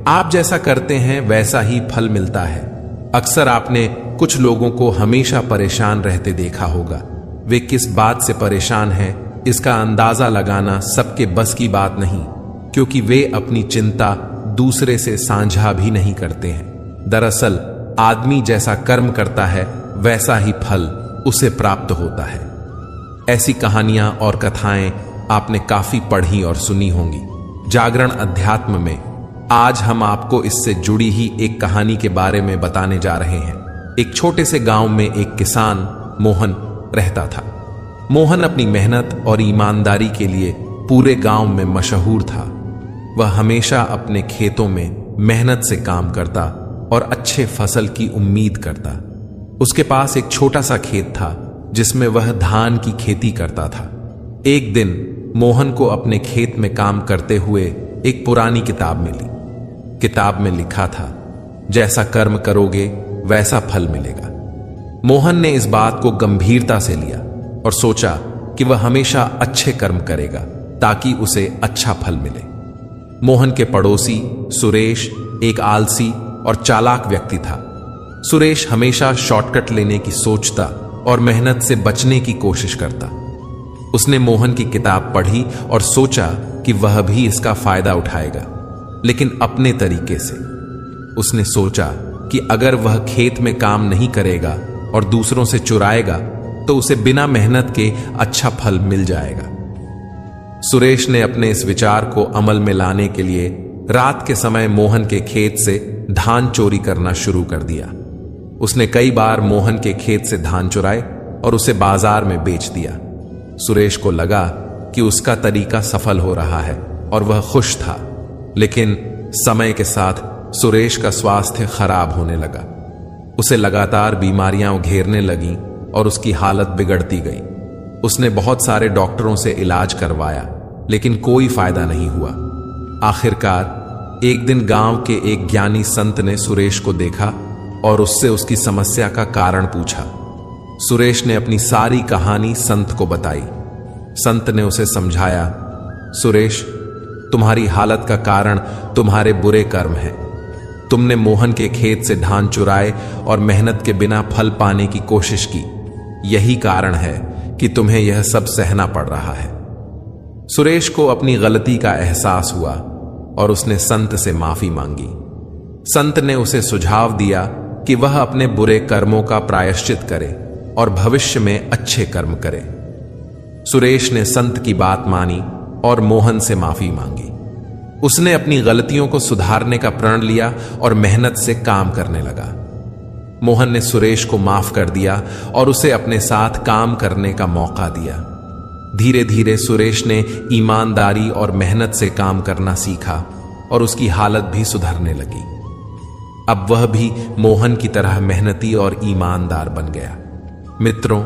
आप जैसा करते हैं वैसा ही फल मिलता है। अक्सर आपने कुछ लोगों को हमेशा परेशान रहते देखा होगा। वे किस बात से परेशान हैं इसका अंदाजा लगाना सबके बस की बात नहीं, क्योंकि वे अपनी चिंता दूसरे से साझा भी नहीं करते हैं। दरअसल आदमी जैसा कर्म करता है वैसा ही फल उसे प्राप्त होता है। ऐसी कहानियां और कथाएं आपने काफी पढ़ी और सुनी होंगी। जागरण अध्यात्म में आज हम आपको इससे जुड़ी ही एक कहानी के बारे में बताने जा रहे हैं। एक छोटे से गांव में एक किसान मोहन रहता था। मोहन अपनी मेहनत और ईमानदारी के लिए पूरे गांव में मशहूर था। वह हमेशा अपने खेतों में मेहनत से काम करता और अच्छे फसल की उम्मीद करता। उसके पास एक छोटा सा खेत था जिसमें वह धान की खेती करता था। एक दिन मोहन को अपने खेत में काम करते हुए एक पुरानी किताब मिली। किताब में लिखा था, जैसा कर्म करोगे वैसा फल मिलेगा। मोहन ने इस बात को गंभीरता से लिया और सोचा कि वह हमेशा अच्छे कर्म करेगा ताकि उसे अच्छा फल मिले। मोहन के पड़ोसी सुरेश एक आलसी और चालाक व्यक्ति था। सुरेश हमेशा शॉर्टकट लेने की सोचता और मेहनत से बचने की कोशिश करता। उसने मोहन की किताब पढ़ी और सोचा कि वह भी इसका फायदा उठाएगा, लेकिन अपने तरीके से। उसने सोचा कि अगर वह खेत में काम नहीं करेगा और दूसरों से चुराएगा तो उसे बिना मेहनत के अच्छा फल मिल जाएगा। सुरेश ने अपने इस विचार को अमल में लाने के लिए रात के समय मोहन के खेत से धान चोरी करना शुरू कर दिया। उसने कई बार मोहन के खेत से धान चुराए और उसे बाजार में बेच दिया। सुरेश को लगा कि उसका तरीका सफल हो रहा है और वह खुश था, लेकिन समय के साथ सुरेश का स्वास्थ्य खराब होने लगा। उसे लगातार बीमारियां घेरने लगीं और उसकी हालत बिगड़ती गई। उसने बहुत सारे डॉक्टरों से इलाज करवाया, लेकिन कोई फायदा नहीं हुआ। आखिरकार एक दिन गांव के एक ज्ञानी संत ने सुरेश को देखा और उससे उसकी समस्या का कारण पूछा। सुरेश ने अपनी सारी कहानी संत को बताई। संत ने उसे समझाया, सुरेश, तुम्हारी हालत का कारण तुम्हारे बुरे कर्म हैं। तुमने मोहन के खेत से धान चुराए और मेहनत के बिना फल पाने की कोशिश की। यही कारण है कि तुम्हें यह सब सहना पड़ रहा है। सुरेश को अपनी गलती का एहसास हुआ और उसने संत से माफी मांगी। संत ने उसे सुझाव दिया कि वह अपने बुरे कर्मों का प्रायश्चित करे और भविष्य में अच्छे कर्म करे। सुरेश ने संत की बात मानी और मोहन से माफी मांगी। उसने अपनी गलतियों को सुधारने का प्रण लिया और मेहनत से काम करने लगा। मोहन ने सुरेश को माफ कर दिया और उसे अपने साथ काम करने का मौका दिया। धीरे धीरे सुरेश ने ईमानदारी और मेहनत से काम करना सीखा और उसकी हालत भी सुधरने लगी। अब वह भी मोहन की तरह मेहनती और ईमानदार बन गया। मित्रों,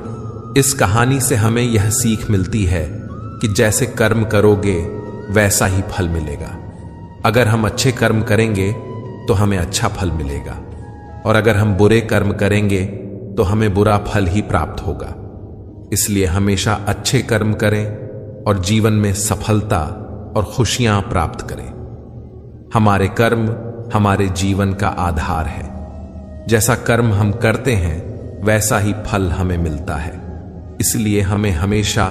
इस कहानी से हमें यह सीख मिलती है कि जैसे कर्म करोगे वैसा ही फल मिलेगा। अगर हम अच्छे कर्म करेंगे तो हमें अच्छा फल मिलेगा, और अगर हम बुरे कर्म करेंगे तो हमें बुरा फल ही प्राप्त होगा। इसलिए हमेशा अच्छे कर्म करें और जीवन में सफलता और खुशियां प्राप्त करें। हमारे कर्म हमारे जीवन का आधार है। जैसा कर्म हम करते हैं वैसा ही फल हमें मिलता है। इसलिए हमें हमेशा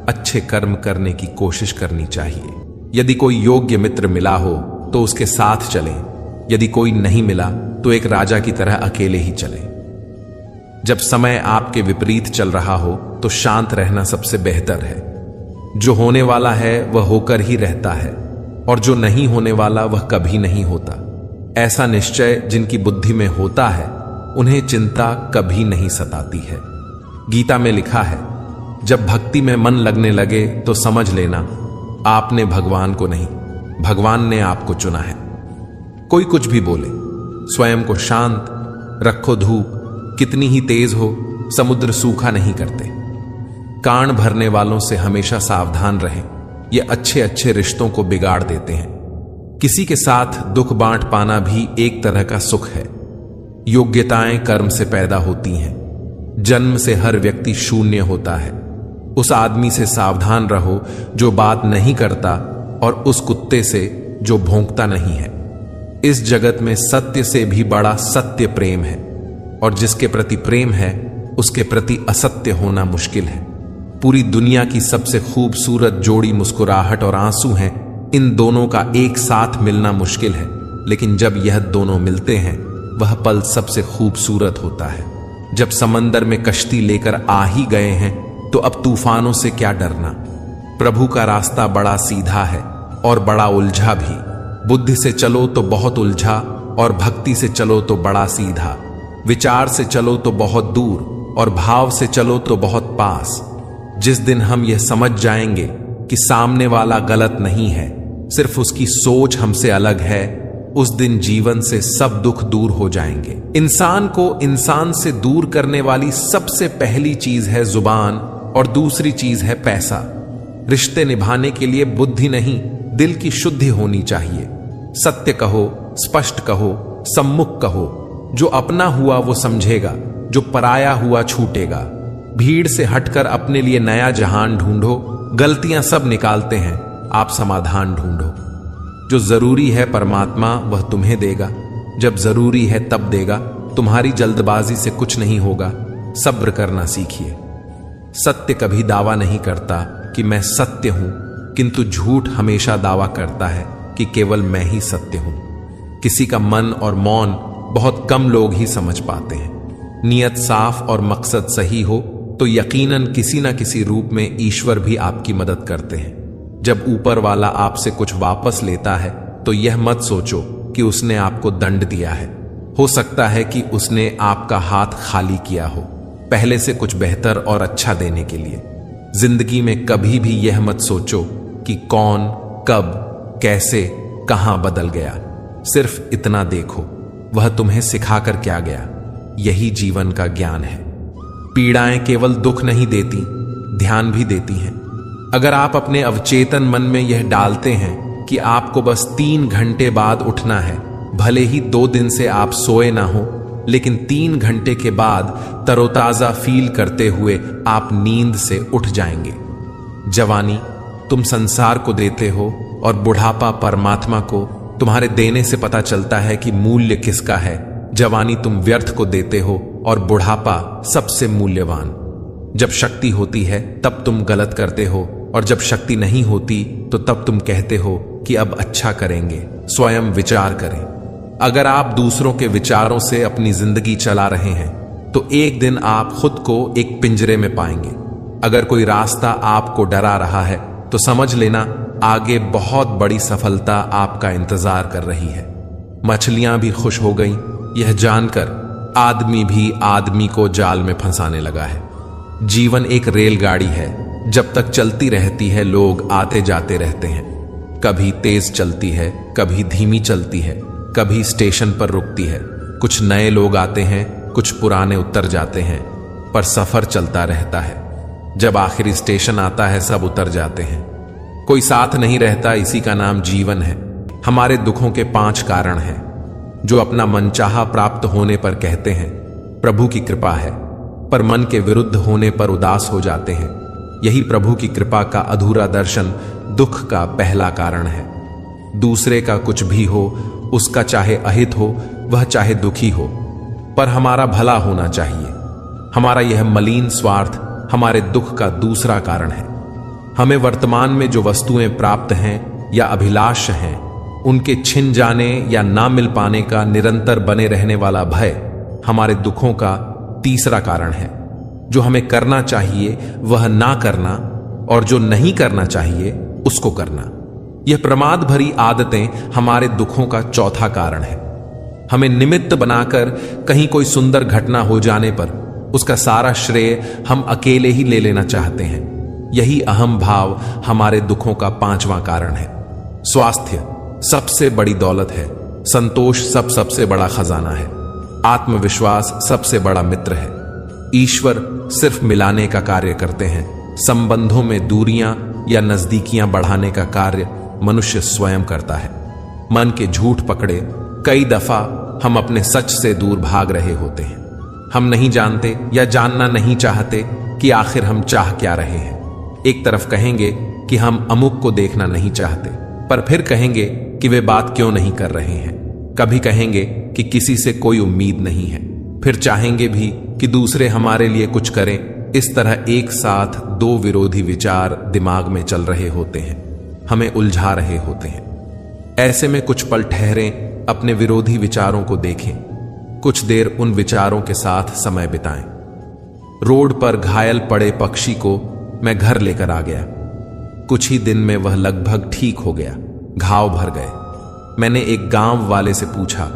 अच्छे कर्म करने की कोशिश करनी चाहिए। यदि कोई योग्य मित्र मिला हो तो उसके साथ चलें। यदि कोई नहीं मिला तो एक राजा की तरह अकेले ही चलें। जब समय आपके विपरीत चल रहा हो तो शांत रहना सबसे बेहतर है। जो होने वाला है वह होकर ही रहता है, और जो नहीं होने वाला वह कभी नहीं होता। ऐसा निश्चय जिनकी बुद्धि में होता है उन्हें चिंता कभी नहीं सताती है। गीता में लिखा है, जब भक्ति में मन लगने लगे तो समझ लेना आपने भगवान को नहीं, भगवान ने आपको चुना है। कोई कुछ भी बोले, स्वयं को शांत रखो। धूप कितनी ही तेज हो, समुद्र सूखा नहीं करते। कान भरने वालों से हमेशा सावधान रहें। ये अच्छे अच्छे रिश्तों को बिगाड़ देते हैं। किसी के साथ दुख बांट पाना भी एक तरह का सुख है। योग्यताएं कर्म से पैदा होती हैं। जन्म से हर व्यक्ति शून्य होता है। उस आदमी से सावधान रहो जो बात नहीं करता, और उस कुत्ते से जो भौंकता नहीं है। इस जगत में सत्य से भी बड़ा सत्य प्रेम है, और जिसके प्रति प्रेम है उसके प्रति असत्य होना मुश्किल है। पूरी दुनिया की सबसे खूबसूरत जोड़ी मुस्कुराहट और आंसू हैं। इन दोनों का एक साथ मिलना मुश्किल है, लेकिन जब यह दोनों मिलते हैं वह पल सबसे खूबसूरत होता है। जब समंदर में कश्ती लेकर आ ही गए हैं तो अब तूफानों से क्या डरना। प्रभु का रास्ता बड़ा सीधा है और बड़ा उलझा भी। बुद्धि से चलो तो बहुत उलझा, और भक्ति से चलो तो बड़ा सीधा। विचार से चलो तो बहुत दूर, और भाव से चलो तो बहुत पास। जिस दिन हम यह समझ जाएंगे कि सामने वाला गलत नहीं है, सिर्फ उसकी सोच हमसे अलग है, उस दिन जीवन से सब दुख दूर हो जाएंगे। इंसान को इंसान से दूर करने वाली सबसे पहली चीज है जुबान, और दूसरी चीज है पैसा। रिश्ते निभाने के लिए बुद्धि नहीं, दिल की शुद्धि होनी चाहिए। सत्य कहो, स्पष्ट कहो, सम्मुख कहो। जो अपना हुआ वो समझेगा, जो पराया हुआ छूटेगा। भीड़ से हटकर अपने लिए नया जहान ढूंढो। गलतियां सब निकालते हैं, आप समाधान ढूंढो। जो जरूरी है परमात्मा वह तुम्हें देगा, जब जरूरी है तब देगा। तुम्हारी जल्दबाजी से कुछ नहीं होगा, सब्र करना सीखिए। सत्य कभी दावा नहीं करता कि मैं सत्य हूं, किंतु झूठ हमेशा दावा करता है कि केवल मैं ही सत्य हूं। किसी का मन और मौन बहुत कम लोग ही समझ पाते हैं। नियत साफ और मकसद सही हो तो यकीनन किसी न किसी रूप में ईश्वर भी आपकी मदद करते हैं। जब ऊपर वाला आपसे कुछ वापस लेता है तो यह मत सोचो कि उसने आपको दंड दिया है। हो सकता है कि उसने आपका हाथ खाली किया हो, पहले से कुछ बेहतर और अच्छा देने के लिए। जिंदगी में कभी भी यह मत सोचो कि कौन, कब, कैसे, कहां बदल गया। सिर्फ इतना देखो, वह तुम्हें सिखाकर क्या गया। यही जीवन का ज्ञान है। पीड़ाएं केवल दुख नहीं देती, ध्यान भी देती हैं। अगर आप अपने अवचेतन मन में यह डालते हैं कि आपको बस 3 घंटे बाद उठना है, भले ही 2 दिन से आप सोए ना हो, लेकिन 3 घंटे के बाद तरोताजा फील करते हुए आप नींद से उठ जाएंगे। जवानी तुम संसार को देते हो और बुढ़ापा परमात्मा को। तुम्हारे देने से पता चलता है कि मूल्य किसका है। जवानी तुम व्यर्थ को देते हो और बुढ़ापा सबसे मूल्यवान। जब शक्ति होती है तब तुम गलत करते हो, और जब शक्ति नहीं होती तो तब तुम कहते हो कि अब अच्छा करेंगे। स्वयं विचार करें। अगर आप दूसरों के विचारों से अपनी जिंदगी चला रहे हैं तो एक दिन आप खुद को एक पिंजरे में पाएंगे। अगर कोई रास्ता आपको डरा रहा है तो समझ लेना आगे बहुत बड़ी सफलता आपका इंतजार कर रही है। मछलियां भी खुश हो गईं यह जानकर आदमी भी आदमी को जाल में फंसाने लगा है। जीवन एक रेलगाड़ी है, जब तक चलती रहती है लोग आते जाते रहते हैं। कभी तेज चलती है, कभी धीमी चलती है, कभी स्टेशन पर रुकती है। कुछ नए लोग आते हैं, कुछ पुराने उतर जाते हैं, पर सफर चलता रहता है। जब आखिरी स्टेशन आता है सब उतर जाते हैं। कोई साथ नहीं रहता, इसी का नाम जीवन है। हमारे दुखों के 5 कारण हैं जो अपना मनचाहा प्राप्त होने पर कहते हैं प्रभु की कृपा है, पर मन के विरुद्ध होने पर उदास हो जाते हैं। यही प्रभु की कृपा का अधूरा दर्शन दुख का पहला कारण है। दूसरे का कुछ भी हो, उसका चाहे अहित हो, वह चाहे दुखी हो, पर हमारा भला होना चाहिए। हमारा यह मलिन स्वार्थ हमारे दुख का दूसरा कारण है। हमें वर्तमान में जो वस्तुएं प्राप्त हैं या अभिलाष हैं, उनके छिन जाने या ना मिल पाने का निरंतर बने रहने वाला भय हमारे दुखों का तीसरा कारण है। जो हमें करना चाहिए वह ना करना, और जो नहीं करना चाहिए उसको करना। यह प्रमाद भरी आदतें हमारे दुखों का चौथा कारण है। हमें निमित्त बनाकर कहीं कोई सुंदर घटना हो जाने पर उसका सारा श्रेय हम अकेले ही ले लेना चाहते हैं। यही अहम भाव हमारे दुखों का 5वां कारण है। स्वास्थ्य सबसे बड़ी दौलत है। संतोष सबसे बड़ा खजाना है। आत्मविश्वास सबसे बड़ा मित्र है। ईश्वर सिर्फ मिलाने का कार्य करते हैं। संबंधों में दूरियां या नजदीकियां बढ़ाने का कार्य मनुष्य स्वयं करता है। मन के झूठ पकड़े कई दफा हम अपने सच से दूर भाग रहे होते हैं। हम नहीं जानते या जानना नहीं चाहते कि आखिर हम चाह क्या रहे हैं। एक तरफ कहेंगे कि हम अमुक को देखना नहीं चाहते, पर फिर कहेंगे कि वे बात क्यों नहीं कर रहे हैं। कभी कहेंगे कि किसी से कोई उम्मीद नहीं है, फिर चाहेंगे भी कि दूसरे हमारे लिए कुछ करें। इस तरह एक साथ दो विरोधी विचार दिमाग में चल रहे होते हैं, हमें उलझा रहे होते हैं। ऐसे में कुछ पल ठहरें, अपने विरोधी विचारों को देखें, कुछ देर उन विचारों के साथ समय बिताएं। रोड पर घायल पड़े पक्षी को मैं घर लेकर आ गया। कुछ ही दिन में वह लगभग ठीक हो गया, घाव भर गए। मैंने एक गांव वाले से पूछा,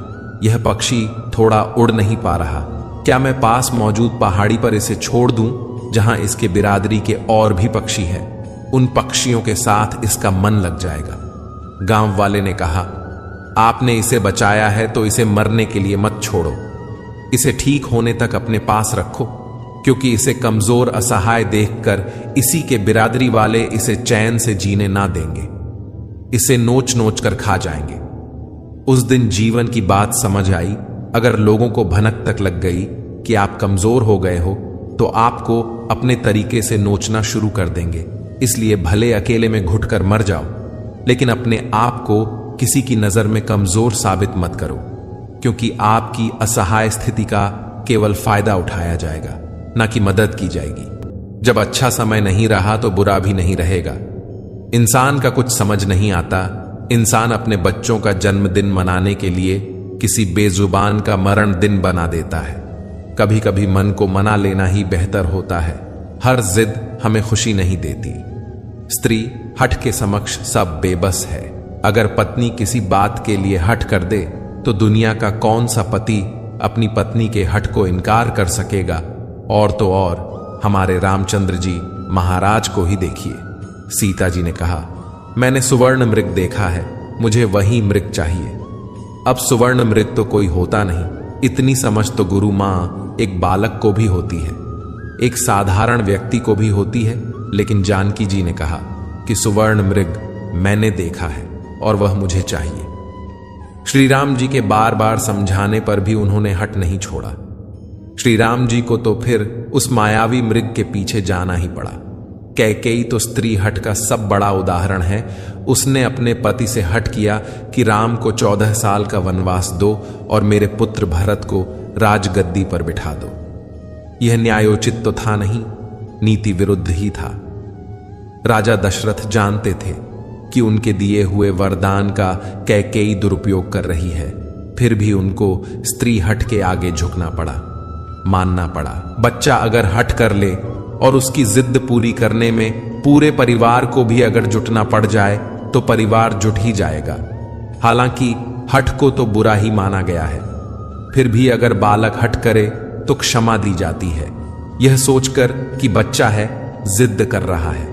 यह पक्षी थोड़ा उड़ नहीं पा रहा, क्या मैं पास मौजूद पहाड़ी पर इसे छोड़ दूं जहां इसके बिरादरी के और भी पक्षी हैं? उन पक्षियों के साथ इसका मन लग जाएगा। गांव वाले ने कहा, आपने इसे बचाया है तो इसे मरने के लिए मत छोड़ो, इसे ठीक होने तक अपने पास रखो, क्योंकि इसे कमजोर असहाय देखकर इसी के बिरादरी वाले इसे चैन से जीने ना देंगे, इसे नोच नोच कर खा जाएंगे। उस दिन जीवन की बात समझ आई। अगर लोगों को भनक तक लग गई कि आप कमजोर हो गए हो तो आपको अपने तरीके से नोचना शुरू कर देंगे। इसलिए भले अकेले में घुटकर मर जाओ, लेकिन अपने आप को किसी की नजर में कमजोर साबित मत करो, क्योंकि आपकी असहाय स्थिति का केवल फायदा उठाया जाएगा, ना कि मदद की जाएगी। जब अच्छा समय नहीं रहा तो बुरा भी नहीं रहेगा। इंसान का कुछ समझ नहीं आता। इंसान अपने बच्चों का जन्मदिन मनाने के लिए किसी बेजुबान का मरण दिन बना देता है। कभी कभी मन को मना लेना ही बेहतर होता है। हर जिद हमें खुशी नहीं देती। स्त्री हठ के समक्ष सब बेबस है। अगर पत्नी किसी बात के लिए हठ कर दे तो दुनिया का कौन सा पति अपनी पत्नी के हठ को इनकार कर सकेगा? और तो और हमारे रामचंद्र जी महाराज को ही देखिए। सीता जी ने कहा, मैंने सुवर्ण मृग देखा है, मुझे वही मृग चाहिए। अब सुवर्ण मृग तो कोई होता नहीं। इतनी समझ तो गुरु मां एक बालक को भी होती है, एक साधारण व्यक्ति को भी होती है। लेकिन जानकी जी ने कहा कि सुवर्ण मृग मैंने देखा है और वह मुझे चाहिए। श्री राम जी के बार बार समझाने पर भी उन्होंने हट नहीं छोड़ा। श्री राम जी को तो फिर उस मायावी मृग के पीछे जाना ही पड़ा। कैकेयी तो स्त्री हट का सब बड़ा उदाहरण है। उसने अपने पति से हट किया कि राम को 14 साल का वनवास दो और मेरे पुत्र भरत को राजगद्दी पर बिठा दो। यह न्यायोचित तो था नहीं, नीति विरुद्ध ही था। राजा दशरथ जानते थे कि उनके दिए हुए वरदान का कैकेयी दुरुपयोग कर रही है, फिर भी उनको स्त्री हट के आगे झुकना पड़ा, मानना पड़ा। बच्चा अगर हट कर ले और उसकी जिद पूरी करने में पूरे परिवार को भी अगर जुटना पड़ जाए तो परिवार जुट ही जाएगा। हालांकि हट को तो बुरा ही माना गया है, फिर भी अगर बालक हट करे तो क्षमा दी जाती है, यह सोचकर कि बच्चा है, जिद कर रहा है।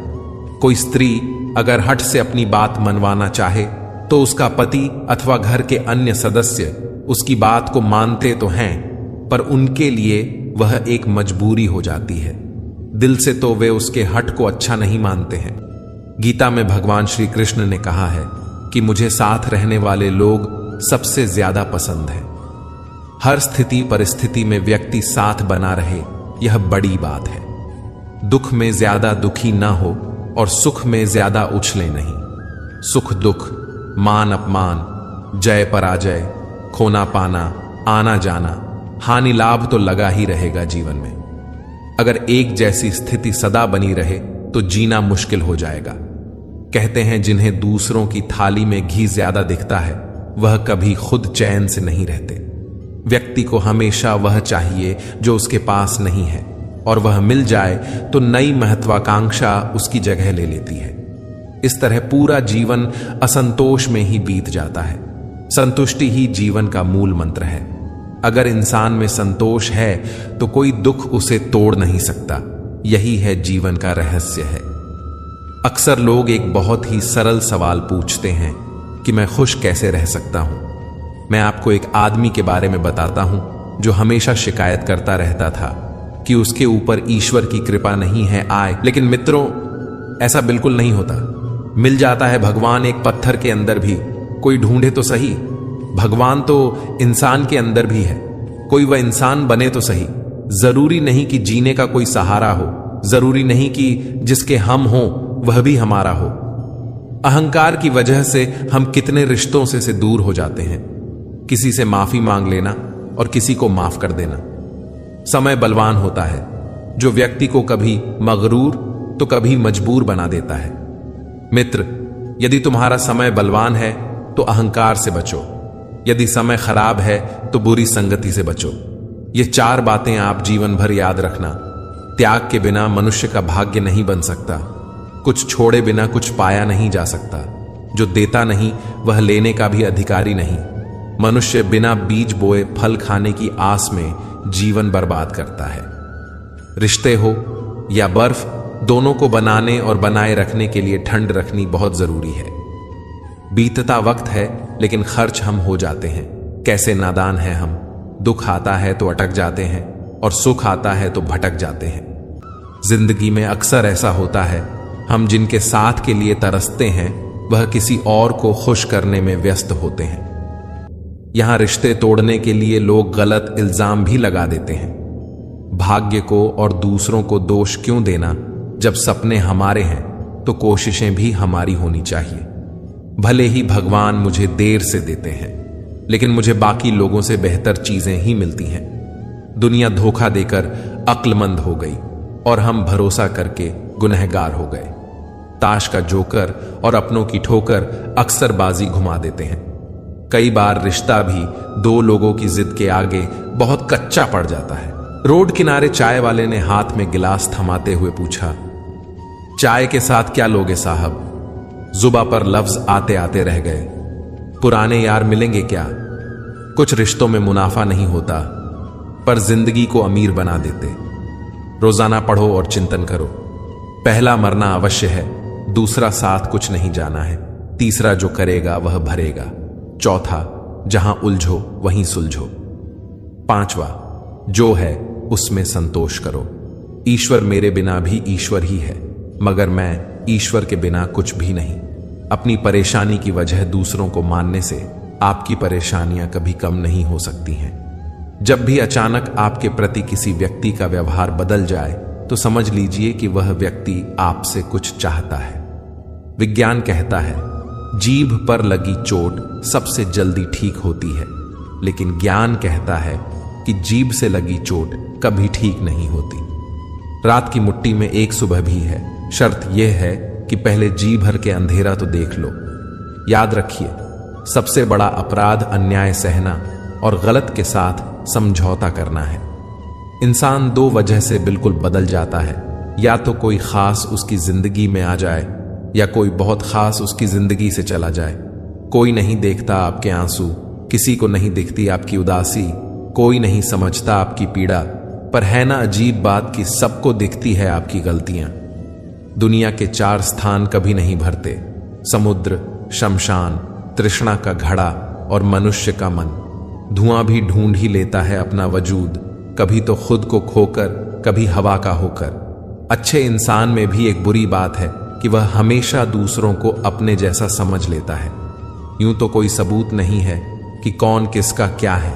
कोई स्त्री अगर हट से अपनी बात मनवाना चाहे तो उसका पति अथवा घर के अन्य सदस्य उसकी बात को मानते तो हैं, पर उनके लिए वह एक मजबूरी हो जाती है। दिल से तो वे उसके हट को अच्छा नहीं मानते हैं। गीता में भगवान श्री कृष्ण ने कहा है कि मुझे साथ रहने वाले लोग सबसे ज्यादा पसंद है। हर स्थिति परिस्थिति में व्यक्ति साथ बना रहे, यह बड़ी बात है। दुख में ज्यादा दुखी ना हो और सुख में ज्यादा उछले नहीं। सुख दुख, मान अपमान, जय पराजय, खोना पाना, आना जाना, हानि लाभ तो लगा ही रहेगा जीवन में। अगर एक जैसी स्थिति सदा बनी रहे तो जीना मुश्किल हो जाएगा। कहते हैं जिन्हें दूसरों की थाली में घी ज्यादा दिखता है वह कभी खुद चैन से नहीं रहते। व्यक्ति को हमेशा वह चाहिए जो उसके पास नहीं है, और वह मिल जाए तो नई महत्वाकांक्षा उसकी जगह ले लेती है। इस तरह पूरा जीवन असंतोष में ही बीत जाता है। संतुष्टि ही जीवन का मूल मंत्र है। अगर इंसान में संतोष है तो कोई दुख उसे तोड़ नहीं सकता। यही है जीवन का रहस्य है। अक्सर लोग एक बहुत ही सरल सवाल पूछते हैं कि मैं खुश कैसे रह सकता हूं। मैं आपको एक आदमी के बारे में बताता हूं जो हमेशा शिकायत करता रहता था कि उसके ऊपर ईश्वर की कृपा नहीं है आए। लेकिन मित्रों, ऐसा बिल्कुल नहीं होता। मिल जाता है भगवान एक पत्थर के अंदर भी। कोई ढूंढे तो सही, भगवान तो इंसान के अंदर भी है। कोई वह इंसान बने तो सही। जरूरी नहीं कि जीने का कोई सहारा हो, जरूरी नहीं कि जिसके हम हो वह भी हमारा हो। अहंकार की वजह से हम कितने रिश्तों से दूर हो जाते हैं। किसी से माफी मांग लेना और किसी को माफ कर देना। समय बलवान होता है, जो व्यक्ति को कभी मगरूर तो कभी मजबूर बना देता है। मित्र, यदि तुम्हारा समय बलवान है तो अहंकार से बचो, यदि समय खराब है तो बुरी संगति से बचो। ये 4 बातें आप जीवन भर याद रखना। त्याग के बिना मनुष्य का भाग्य नहीं बन सकता। कुछ छोड़े बिना कुछ पाया नहीं जा सकता। जो देता नहीं वह लेने का भी अधिकारी नहीं। मनुष्य बिना बीज बोए फल खाने की आस में जीवन बर्बाद करता है। रिश्ते हो या बर्फ, दोनों को बनाने और बनाए रखने के लिए ठंड रखनी बहुत जरूरी है। बीतता वक्त है लेकिन खर्च हम हो जाते हैं। कैसे नादान हैं हम। दुख आता है तो अटक जाते हैं और सुख आता है तो भटक जाते हैं। जिंदगी में अक्सर ऐसा होता है, हम जिनके साथ के लिए तरसते हैं वह किसी और को खुश करने में व्यस्त होते हैं। यहां रिश्ते तोड़ने के लिए लोग गलत इल्जाम भी लगा देते हैं। भाग्य को और दूसरों को दोष क्यों देना। जब सपने हमारे हैं तो कोशिशें भी हमारी होनी चाहिए। भले ही भगवान मुझे देर से देते हैं, लेकिन मुझे बाकी लोगों से बेहतर चीजें ही मिलती हैं। दुनिया धोखा देकर अक्लमंद हो गई और हम भरोसा करके गुनहगार हो गए। ताश का जोकर और अपनों की ठोकर अक्सर बाजी घुमा देते हैं। कई बार रिश्ता भी 2 लोगों की जिद के आगे बहुत कच्चा पड़ जाता है। रोड किनारे चाय वाले ने हाथ में गिलास थमाते हुए पूछा, चाय के साथ क्या लोगे साहब। जुबा पर लफ्ज आते आते रह गए। पुराने यार मिलेंगे क्या। कुछ रिश्तों में मुनाफा नहीं होता, पर जिंदगी को अमीर बना देते। रोजाना पढ़ो और चिंतन करो। पहला मरना अवश्य है, दूसरा साथ कुछ नहीं जाना है, तीसरा जो करेगा वह भरेगा, चौथा जहां उलझो वहीं सुलझो, पांचवा जो है उसमें संतोष करो। ईश्वर मेरे बिना भी ईश्वर ही है, मगर मैं ईश्वर के बिना कुछ भी नहीं। अपनी परेशानी की वजह दूसरों को मानने से आपकी परेशानियां कभी कम नहीं हो सकती हैं। जब भी अचानक आपके प्रति किसी व्यक्ति का व्यवहार बदल जाए तो समझ लीजिए कि वह व्यक्ति आपसे कुछ चाहता है। विज्ञान कहता है जीभ पर लगी चोट सबसे जल्दी ठीक होती है, लेकिन ज्ञान कहता है कि जीभ से लगी चोट कभी ठीक नहीं होती। रात की मुट्ठी में एक सुबह भी है, शर्त यह है कि पहले जी भर के अंधेरा तो देख लो। याद रखिए, सबसे बड़ा अपराध अन्याय सहना और गलत के साथ समझौता करना है। इंसान 2 वजह से बिल्कुल बदल जाता है, या तो कोई खास उसकी जिंदगी में आ जाए या कोई बहुत खास उसकी जिंदगी से चला जाए। कोई नहीं देखता आपके आंसू, किसी को नहीं दिखती आपकी उदासी, कोई नहीं समझता आपकी पीड़ा, पर है ना अजीब बात कि सबको दिखती है आपकी गलतियां। दुनिया के 4 स्थान कभी नहीं भरते, समुद्र, शमशान, तृष्णा का घड़ा और मनुष्य का मन। धुआं भी ढूंढ ही लेता है अपना वजूद, कभी तो खुद को खोकर, कभी हवा का होकर। अच्छे इंसान में भी एक बुरी बात है कि वह हमेशा दूसरों को अपने जैसा समझ लेता है। यूं तो कोई सबूत नहीं है कि कौन किसका क्या है।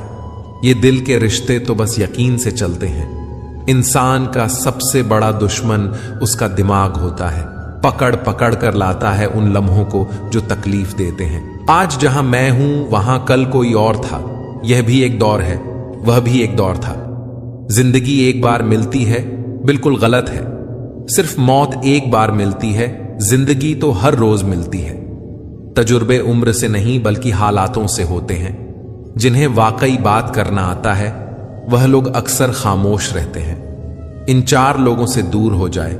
ये दिल के रिश्ते तो बस यकीन से चलते हैं। इंसान का सबसे बड़ा दुश्मन उसका दिमाग होता है, पकड़ पकड़ कर लाता है उन लम्हों को जो तकलीफ देते हैं। आज जहां मैं हूं वहां कल कोई और था। यह भी एक दौर है, वह भी एक दौर था। जिंदगी एक बार मिलती है, बिल्कुल गलत है। सिर्फ मौत एक बार मिलती है, जिंदगी तो हर रोज मिलती है। तजुर्बे उम्र से नहीं बल्कि हालातों से होते हैं। जिन्हें वाकई बात करना आता है वह लोग अक्सर खामोश रहते हैं। इन 4 लोगों से दूर हो जाए।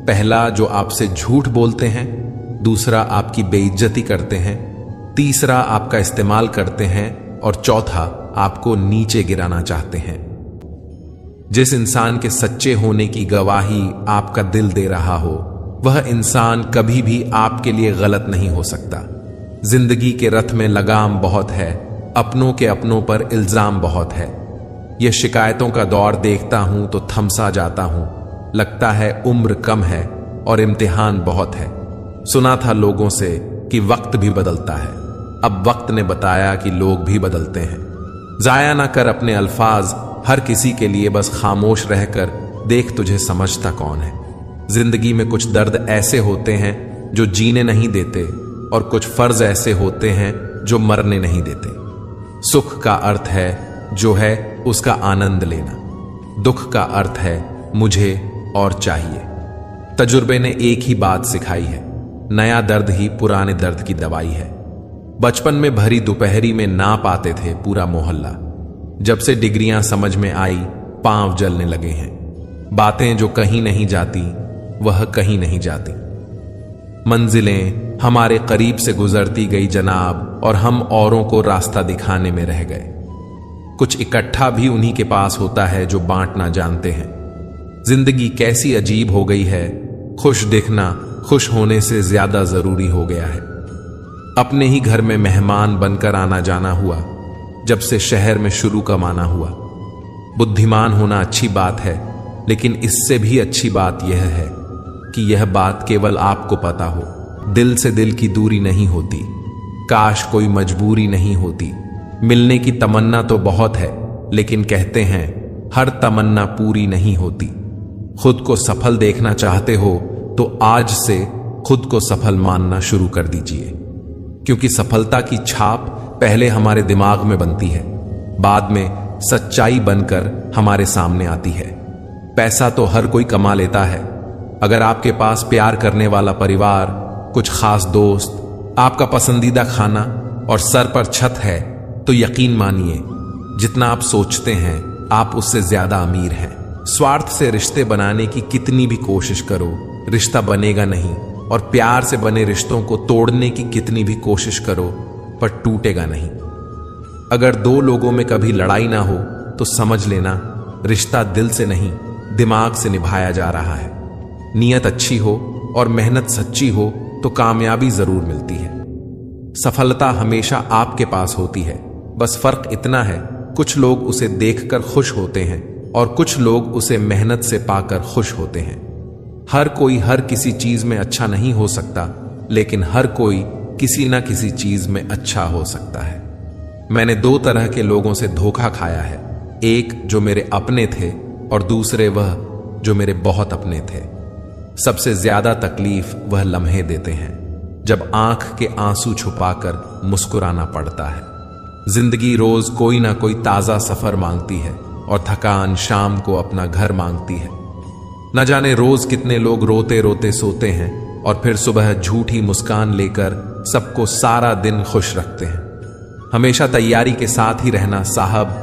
पहला, जो आपसे झूठ बोलते हैं। दूसरा, आपकी बेइज्जती करते हैं। तीसरा, आपका इस्तेमाल करते हैं। और चौथा, आपको नीचे गिराना चाहते हैं। जिस इंसान के सच्चे होने की गवाही आपका दिल दे रहा हो, वह इंसान कभी भी आपके लिए गलत नहीं हो सकता। जिंदगी के रथ में लगाम बहुत है, अपनों के अपनों पर इल्जाम बहुत है। यह शिकायतों का दौर देखता हूं तो थमसा जाता हूं। लगता है उम्र कम है और इम्तिहान बहुत है। सुना था लोगों से कि वक्त भी बदलता है, अब वक्त ने बताया कि लोग भी बदलते हैं। जाया ना कर अपने अल्फाज हर किसी के लिए, बस खामोश रहकर देख तुझे समझता कौन है। जिंदगी में कुछ दर्द ऐसे होते हैं जो जीने नहीं देते और कुछ फर्ज ऐसे होते हैं जो मरने नहीं देते। सुख का अर्थ है जो है उसका आनंद लेना, दुख का अर्थ है मुझे और चाहिए। तजुर्बे ने एक ही बात सिखाई है, नया दर्द ही पुराने दर्द की दवाई है। बचपन में भरी दोपहरी में ना पाते थे पूरा मोहल्ला, जब से डिग्रियां समझ में आई पांव जलने लगे हैं। बातें जो कहीं नहीं जाती वह कहीं नहीं जाती। मंजिलें हमारे करीब से गुजरती गई जनाब, और हम औरों को रास्ता दिखाने में रह गए। कुछ इकट्ठा भी उन्हीं के पास होता है जो बांटना जानते हैं। जिंदगी कैसी अजीब हो गई है, खुश दिखना खुश होने से ज्यादा जरूरी हो गया है। अपने ही घर में मेहमान बनकर आना जाना हुआ जब से शहर में शुरू कमाना हुआ। बुद्धिमान होना अच्छी बात है, लेकिन इससे भी अच्छी बात यह है कि यह बात केवल आपको पता हो। दिल से दिल की दूरी नहीं होती, काश कोई मजबूरी नहीं होती। मिलने की तमन्ना तो बहुत है, लेकिन कहते हैं हर तमन्ना पूरी नहीं होती। खुद को सफल देखना चाहते हो तो आज से खुद को सफल मानना शुरू कर दीजिए, क्योंकि सफलता की छाप पहले हमारे दिमाग में बनती है, बाद में सच्चाई बनकर हमारे सामने आती है। पैसा तो हर कोई कमा लेता है, अगर आपके पास प्यार करने वाला परिवार, कुछ खास दोस्त, आपका पसंदीदा खाना और सर पर छत है, तो यकीन मानिए जितना आप सोचते हैं आप उससे ज्यादा अमीर हैं। स्वार्थ से रिश्ते बनाने की कितनी भी कोशिश करो, रिश्ता बनेगा नहीं, और प्यार से बने रिश्तों को तोड़ने की कितनी भी कोशिश करो, पर टूटेगा नहीं। अगर दो लोगों में कभी लड़ाई ना हो तो समझ लेना रिश्ता दिल से नहीं दिमाग से निभाया जा रहा है। नीयत अच्छी हो और मेहनत सच्ची हो तो कामयाबी जरूर मिलती है। सफलता हमेशा आपके पास होती है, बस फर्क इतना है कुछ लोग उसे देखकर खुश होते हैं और कुछ लोग उसे मेहनत से पाकर खुश होते हैं। हर कोई हर किसी चीज में अच्छा नहीं हो सकता, लेकिन हर कोई किसी ना किसी चीज में अच्छा हो सकता है। मैंने दो तरह के लोगों से धोखा खाया है, एक जो मेरे अपने थे और दूसरे वह जो मेरे बहुत अपने थे। सबसे ज्यादा तकलीफ वह लम्हे देते हैं जब आंख के आंसू छुपाकर मुस्कुराना पड़ता है। जिंदगी रोज कोई ना कोई ताजा सफर मांगती है और थकान शाम को अपना घर मांगती है। न जाने रोज कितने लोग रोते रोते सोते हैं और फिर सुबह झूठी मुस्कान लेकर सबको सारा दिन खुश रखते हैं। हमेशा तैयारी के साथ ही रहना साहब,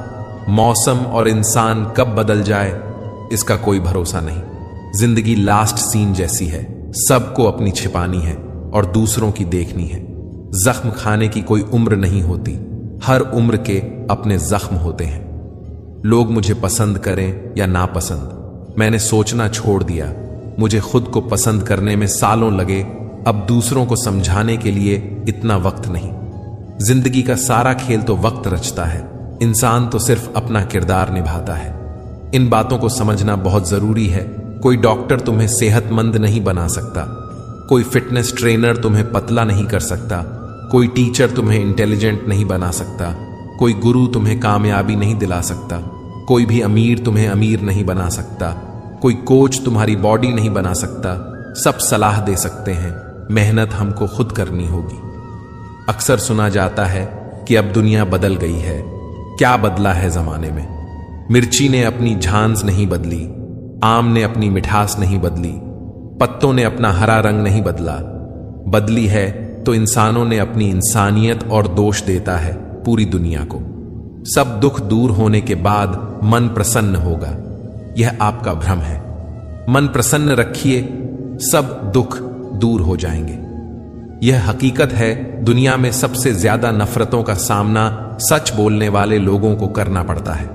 मौसम और इंसान कब बदल जाए इसका कोई भरोसा नहीं। जिंदगी लास्ट सीन जैसी है, सबको अपनी छिपानी है और दूसरों की देखनी है। जख्म खाने की कोई उम्र नहीं होती, हर उम्र के अपने जख्म होते हैं। लोग मुझे पसंद करें या ना पसंद, मैंने सोचना छोड़ दिया। मुझे खुद को पसंद करने में सालों लगे, अब दूसरों को समझाने के लिए इतना वक्त नहीं। जिंदगी का सारा खेल तो वक्त रचता है, इंसान तो सिर्फ अपना किरदार निभाता है। इन बातों को समझना बहुत जरूरी है। कोई डॉक्टर तुम्हें सेहतमंद नहीं बना सकता, कोई फिटनेस ट्रेनर तुम्हें पतला नहीं कर सकता, कोई टीचर तुम्हें इंटेलिजेंट नहीं बना सकता, कोई गुरु तुम्हें कामयाबी नहीं दिला सकता, कोई भी अमीर तुम्हें अमीर नहीं बना सकता, कोई कोच तुम्हारी बॉडी नहीं बना सकता। सब सलाह दे सकते हैं, मेहनत हमको खुद करनी होगी। अक्सर सुना जाता है कि अब दुनिया बदल गई है। क्या बदला है जमाने में? मिर्ची ने अपनी झांस नहीं बदली, आम ने अपनी मिठास नहीं बदली, पत्तों ने अपना हरा रंग नहीं बदला। बदली है तो इंसानों ने अपनी इंसानियत और दोष देता है पूरी दुनिया को। सब दुख दूर होने के बाद मन प्रसन्न होगा, यह आपका भ्रम है। मन प्रसन्न रखिए, सब दुख दूर हो जाएंगे। यह हकीकत है, दुनिया में सबसे ज्यादा नफरतों का सामना सच बोलने वाले लोगों को करना पड़ता है।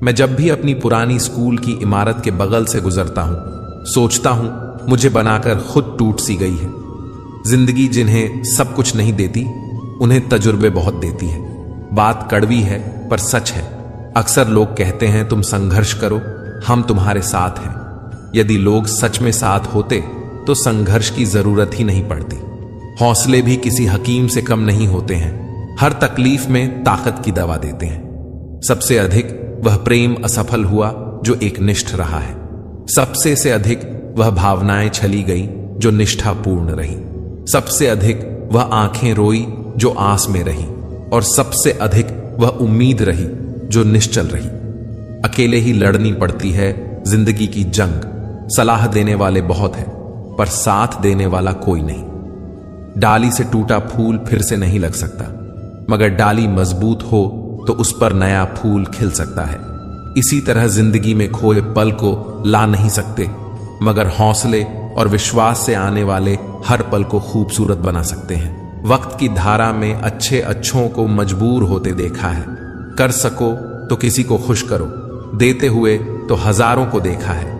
मैं जब भी अपनी पुरानी स्कूल की इमारत के बगल से गुजरता हूं, सोचता हूं मुझे बनाकर खुद टूट सी गई है। जिंदगी जिन्हें सब कुछ नहीं देती, उन्हें तजुर्बे बहुत देती है। बात कड़वी है पर सच है। अक्सर लोग कहते हैं तुम संघर्ष करो, हम तुम्हारे साथ हैं। यदि लोग सच में साथ होते तो संघर्ष की जरूरत ही नहीं पड़ती। हौसले भी किसी हकीम से कम नहीं होते हैं, हर तकलीफ में ताकत की दवा देते हैं। सबसे अधिक वह प्रेम असफल हुआ जो एक निष्ठ रहा है, सबसे से अधिक वह भावनाएं छली गई जो निष्ठापूर्ण रही, सबसे अधिक वह आंखें रोई जो आस में रही, और सबसे अधिक वह उम्मीद रही जो निश्चल रही। अकेले ही लड़नी पड़ती है जिंदगी की जंग। सलाह देने वाले बहुत हैं, पर साथ देने वाला कोई नहीं। डाली से टूटा फूल फिर से नहीं लग सकता, मगर डाली मजबूत हो तो उस पर नया फूल खिल सकता है। इसी तरह जिंदगी में खोए पल को ला नहीं सकते, मगर हौसले और विश्वास से आने वाले हर पल को खूबसूरत बना सकते हैं। वक्त की धारा में अच्छे अच्छों को मजबूर होते देखा है। कर सको तो किसी को खुश करो, देते हुए तो हजारों को देखा है।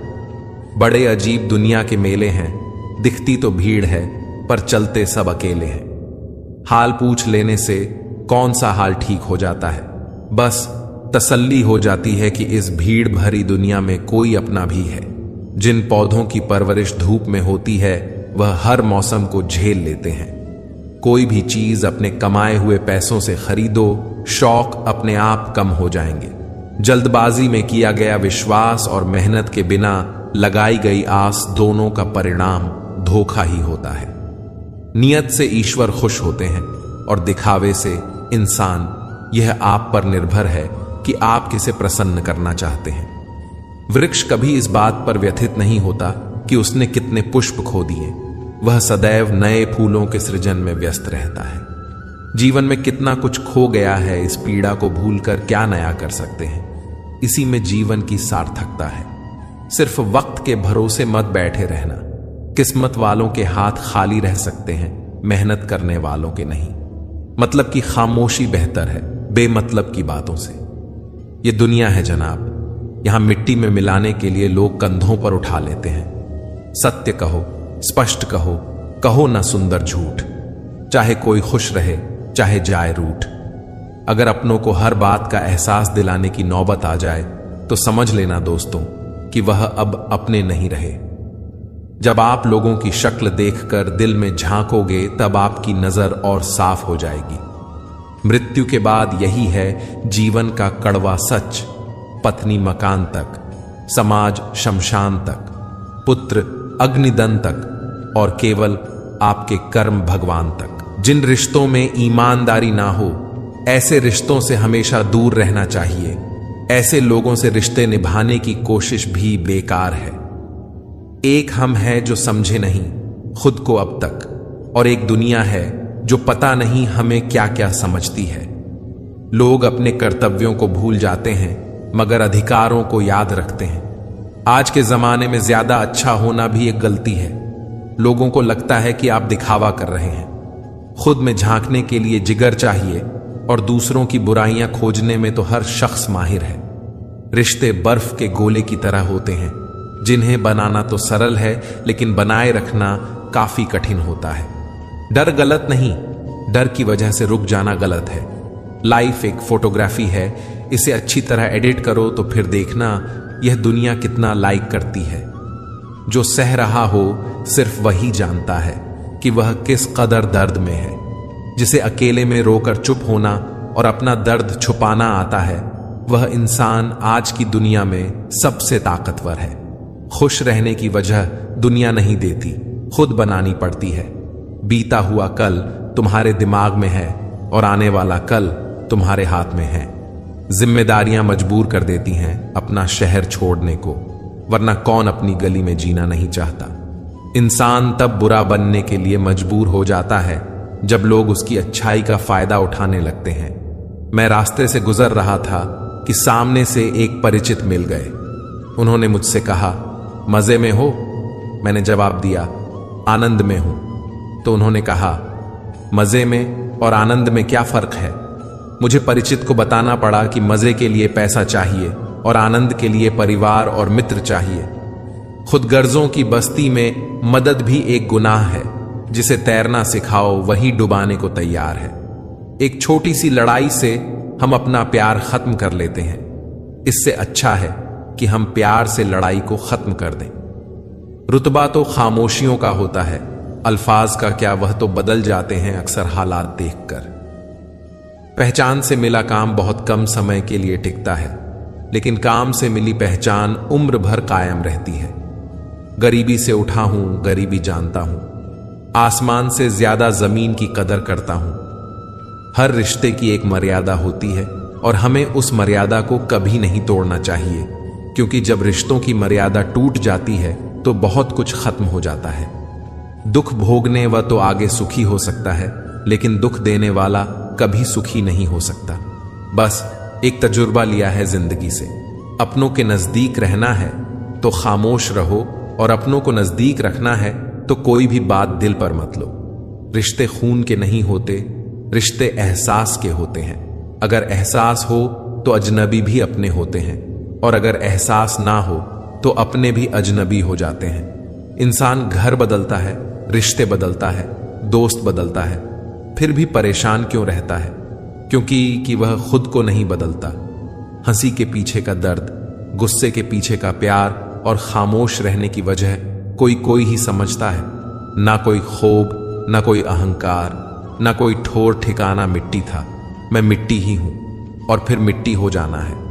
बड़े अजीब दुनिया के मेले हैं, दिखती तो भीड़ है पर चलते सब अकेले हैं। हाल पूछ लेने से कौन सा हाल ठीक हो जाता है, बस तसल्ली हो जाती है कि इस भीड़ भरी दुनिया में कोई अपना भी है। जिन पौधों की परवरिश धूप में होती है वह हर मौसम को झेल लेते हैं। कोई भी चीज अपने कमाए हुए पैसों से खरीदो, शौक अपने आप कम हो जाएंगे। जल्दबाजी में किया गया विश्वास और मेहनत के बिना लगाई गई आस, दोनों का परिणाम धोखा ही होता है। नियत से ईश्वर खुश होते हैं और दिखावे से इंसान। यह आप पर निर्भर है कि आप किसे प्रसन्न करना चाहते हैं। वृक्ष कभी इस बात पर व्यथित नहीं होता कि उसने कितने पुष्प खो दिए, वह सदैव नए फूलों के सृजन में व्यस्त रहता है। जीवन में कितना कुछ खो गया है, इस पीड़ा को भूलकर क्या नया कर सकते हैं। इसी में जीवन की सार्थकता है। सिर्फ वक्त के भरोसे मत बैठे रहना। किस्मत वालों के हाथ खाली रह सकते हैं, मेहनत करने वालों के नहीं। मतलब की खामोशी बेहतर है बेमतलब की बातों से। ये दुनिया है जनाब, यहां मिट्टी में मिलाने के लिए लोग कंधों पर उठा लेते हैं। सत्य कहो, स्पष्ट कहो, कहो ना सुंदर झूठ। चाहे कोई खुश रहे, चाहे जाए रूठ। अगर अपनों को हर बात का एहसास दिलाने की नौबत आ जाए तो समझ लेना दोस्तों कि वह अब अपने नहीं रहे। जब आप लोगों की शक्ल देखकर दिल में झांकोगे तब आपकी नजर और साफ हो जाएगी। मृत्यु के बाद यही है जीवन का कड़वा सच। पत्नी मकान तक, समाज शमशान तक, पुत्र अग्निदन तक और केवल आपके कर्म भगवान तक। जिन रिश्तों में ईमानदारी ना हो, ऐसे रिश्तों से हमेशा दूर रहना चाहिए। ऐसे लोगों से रिश्ते निभाने की कोशिश भी बेकार है। एक हम हैं जो समझे नहीं खुद को अब तक, और एक दुनिया है जो पता नहीं हमें क्या क्या समझती है। लोग अपने कर्तव्यों को भूल जाते हैं मगर अधिकारों को याद रखते हैं। आज के जमाने में ज्यादा अच्छा होना भी एक गलती है। लोगों को लगता है कि आप दिखावा कर रहे हैं। खुद में झांकने के लिए जिगर चाहिए और दूसरों की बुराइयां खोजने में तो हर शख्स माहिर है। रिश्ते बर्फ के गोले की तरह होते हैं, जिन्हें बनाना तो सरल है लेकिन बनाए रखना काफी कठिन होता है। डर गलत नहीं, डर की वजह से रुक जाना गलत है। लाइफ एक फोटोग्राफी है, इसे अच्छी तरह एडिट करो तो फिर देखना यह दुनिया कितना लाइक करती है। जो सह रहा हो सिर्फ वही जानता है कि वह किस कदर दर्द में है। जिसे अकेले में रोकर चुप होना और अपना दर्द छुपाना आता है, वह इंसान आज की दुनिया में सबसे ताकतवर है। खुश रहने की वजह दुनिया नहीं देती, खुद बनानी पड़ती है। बीता हुआ कल तुम्हारे दिमाग में है और आने वाला कल तुम्हारे हाथ में है। जिम्मेदारियां मजबूर कर देती हैं अपना शहर छोड़ने को, वरना कौन अपनी गली में जीना नहीं चाहता। इंसान तब बुरा बनने के लिए मजबूर हो जाता है जब लोग उसकी अच्छाई का फायदा उठाने लगते हैं। मैं रास्ते से गुजर रहा था कि सामने से एक परिचित मिल गए। उन्होंने मुझसे कहा, मजे में हो? मैंने जवाब दिया, आनंद में हूं। तो उन्होंने कहा, मजे में और आनंद में क्या फर्क है? मुझे परिचित को बताना पड़ा कि मजे के लिए पैसा चाहिए और आनंद के लिए परिवार और मित्र चाहिए। खुद गर्जों की बस्ती में मदद भी एक गुनाह है। जिसे तैरना सिखाओ वही डुबाने को तैयार है। एक छोटी सी लड़ाई से हम अपना प्यार खत्म कर लेते हैं। इससे अच्छा है कि हम प्यार से लड़ाई को खत्म कर दें। रुतबा तो खामोशियों का होता है, अल्फाज का क्या, वह तो बदल जाते हैं अक्सर हालात देखकर। पहचान से मिला काम बहुत कम समय के लिए टिकता है, लेकिन काम से मिली पहचान उम्र भर कायम रहती है। गरीबी से उठा हूं, गरीबी जानता हूं। आसमान से ज्यादा जमीन की कदर करता हूं। हर रिश्ते की एक मर्यादा होती है, और हमें उस मर्यादा को कभी नहीं तोड़ना चाहिए, क्योंकि जब रिश्तों की मर्यादा टूट जाती है तो बहुत कुछ खत्म हो जाता है। दुख भोगने व तो आगे सुखी हो सकता है, लेकिन दुख देने वाला कभी सुखी नहीं हो सकता। बस एक तजुर्बा लिया है जिंदगी से, अपनों के नजदीक रहना है तो खामोश रहो, और अपनों को नजदीक रखना है तो कोई भी बात दिल पर मत लो। रिश्ते खून के नहीं होते, रिश्ते एहसास के होते हैं। अगर एहसास हो तो अजनबी भी अपने होते हैं, और अगर एहसास ना हो तो अपने भी अजनबी हो जाते हैं। इंसान घर बदलता है, रिश्ते बदलता है, दोस्त बदलता है, फिर भी परेशान क्यों रहता है? क्योंकि वह खुद को नहीं बदलता। हंसी के पीछे का दर्द, गुस्से के पीछे का प्यार और खामोश रहने की वजह कोई ही समझता है। ना कोई खोब, ना कोई अहंकार, ना कोई ठोर ठिकाना मिट्टी था। मैं मिट्टी ही हूं और फिर मिट्टी हो जाना है।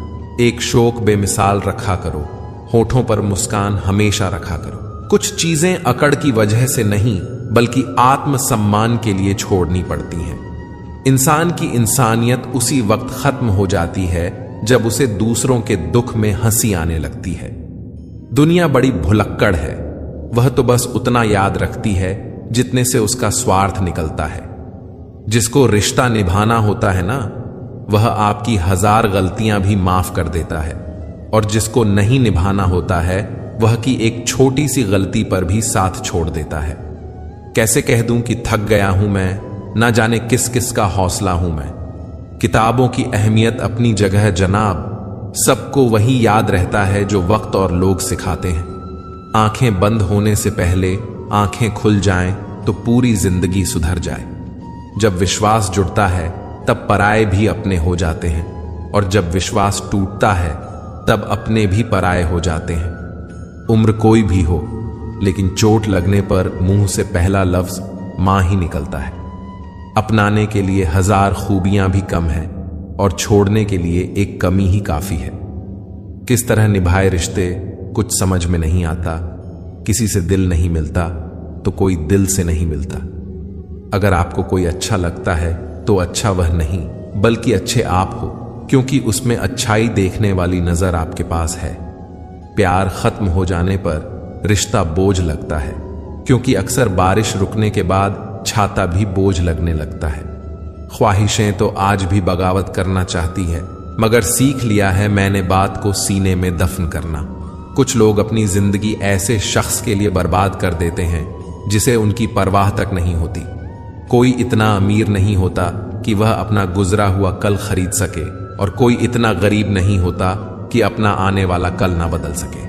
एक शोक बेमिसाल रखा करो, होठों पर मुस्कान हमेशा रखा करो। कुछ चीजें अकड़ की वजह से नहीं बल्कि आत्मसम्मान के लिए छोड़नी पड़ती हैं। इंसान की इंसानियत उसी वक्त खत्म हो जाती है जब उसे दूसरों के दुख में हंसी आने लगती है। दुनिया बड़ी भुलक्कड़ है, वह तो बस उतना याद रखती है जितने से उसका स्वार्थ निकलता है। जिसको रिश्ता निभाना होता है ना, वह आपकी 1000 गलतियां भी माफ कर देता है, और जिसको नहीं निभाना होता है वह की एक छोटी सी गलती पर भी साथ छोड़ देता है। कैसे कह दूं कि थक गया हूं मैं, ना जाने किस किस का हौसला हूं मैं। किताबों की अहमियत अपनी जगह जनाब, सबको वही याद रहता है जो वक्त और लोग सिखाते हैं। आंखें बंद होने से पहले आंखें खुल जाएं तो पूरी जिंदगी सुधर जाए। जब विश्वास जुड़ता है तब पराये भी अपने हो जाते हैं, और जब विश्वास टूटता है तब अपने भी पराये हो जाते हैं। उम्र कोई भी हो, लेकिन चोट लगने पर मुंह से पहला लफ्ज मां ही निकलता है। अपनाने के लिए 1000 खूबियां भी कम है, और छोड़ने के लिए एक कमी ही काफी है। किस तरह निभाए रिश्ते कुछ समझ में नहीं आता। किसी से दिल नहीं मिलता तो कोई दिल से नहीं मिलता। अगर आपको कोई अच्छा लगता है तो अच्छा वह नहीं बल्कि अच्छे आप हो, क्योंकि उसमें अच्छाई देखने वाली नजर आपके पास है। प्यार खत्म हो जाने पर रिश्ता बोझ लगता है, क्योंकि अक्सर बारिश रुकने के बाद छाता भी बोझ लगने लगता है। ख्वाहिशें तो आज भी बगावत करना चाहती है, मगर सीख लिया है मैंने बात को सीने में दफन करना। कुछ लोग अपनी जिंदगी ऐसे शख्स के लिए बर्बाद कर देते हैं जिसे उनकी परवाह तक नहीं होती। कोई इतना अमीर नहीं होता कि वह अपना गुजरा हुआ कल खरीद सके, और कोई इतना गरीब नहीं होता कि अपना आने वाला कल ना बदल सके।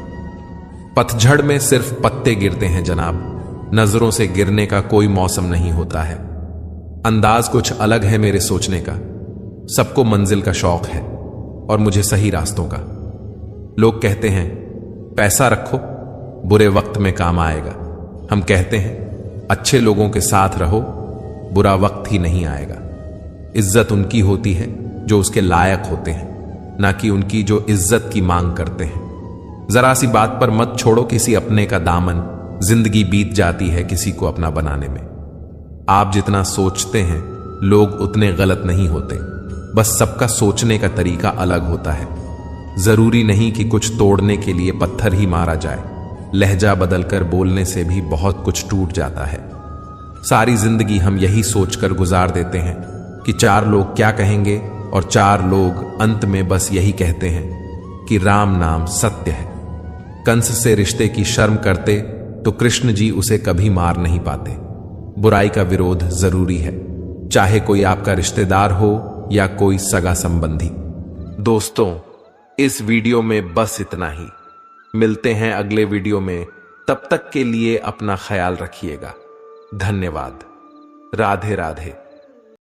पतझड़ में सिर्फ पत्ते गिरते हैं जनाब, नजरों से गिरने का कोई मौसम नहीं होता है। अंदाज कुछ अलग है मेरे सोचने का। सबको मंजिल का शौक है और मुझे सही रास्तों का। लोग कहते हैं पैसा रखो, बुरे वक्त में काम आएगा। हम कहते हैं अच्छे लोगों के साथ रहो, बुरा वक्त ही नहीं आएगा। इज्जत उनकी होती है जो उसके लायक होते हैं, ना कि उनकी जो इज्जत की मांग करते हैं। जरा सी बात पर मत छोड़ो किसी अपने का दामन, जिंदगी बीत जाती है किसी को अपना बनाने में। आप जितना सोचते हैं लोग उतने गलत नहीं होते, बस सबका सोचने का तरीका अलग होता है। जरूरी नहीं कि कुछ तोड़ने के लिए पत्थर ही मारा जाए, लहजा बदलकर बोलने से भी बहुत कुछ टूट जाता है। सारी जिंदगी हम यही सोचकर गुजार देते हैं कि 4 लोग क्या कहेंगे, और 4 लोग अंत में बस यही कहते हैं कि राम नाम सत्य है। कंस से रिश्ते की शर्म करते तो कृष्ण जी उसे कभी मार नहीं पाते। बुराई का विरोध जरूरी है, चाहे कोई आपका रिश्तेदार हो या कोई सगा संबंधी। दोस्तों, इस वीडियो में बस इतना ही। मिलते हैं अगले वीडियो में, तब तक के लिए अपना ख्याल रखिएगा। धन्यवाद। राधे राधे।